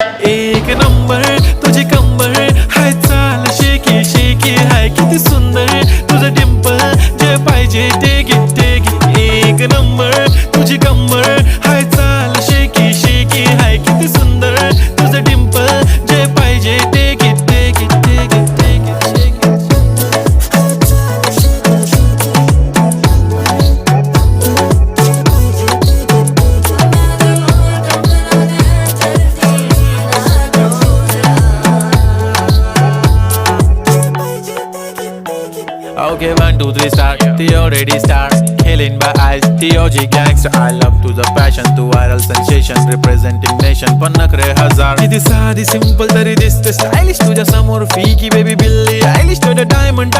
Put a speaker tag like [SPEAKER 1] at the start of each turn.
[SPEAKER 1] एक नंबर तुझी कंबर हाय, चाल शेकी शेकी हाय, किती सुंदर तुझं डिंपल, जे पाहिजे ते घे ते घे. एक नंबर तुझी कंबर हाय, चाल शेकी शेकी हाय, किती सुंदर तुझं डिंपल, जे पाहिजे ते घे ते घे ते घे ते घे ते घे. Okay, 1, 2, 3 start. The already start. Killing by eyes. The OG gangster. I love to the passion, to viral sensation, representing nation. पन्नकरे हजार. किती साधी simple तरी दिसते stylish तुझ्या समोर. Fiki baby Billie Eilish to the diamond.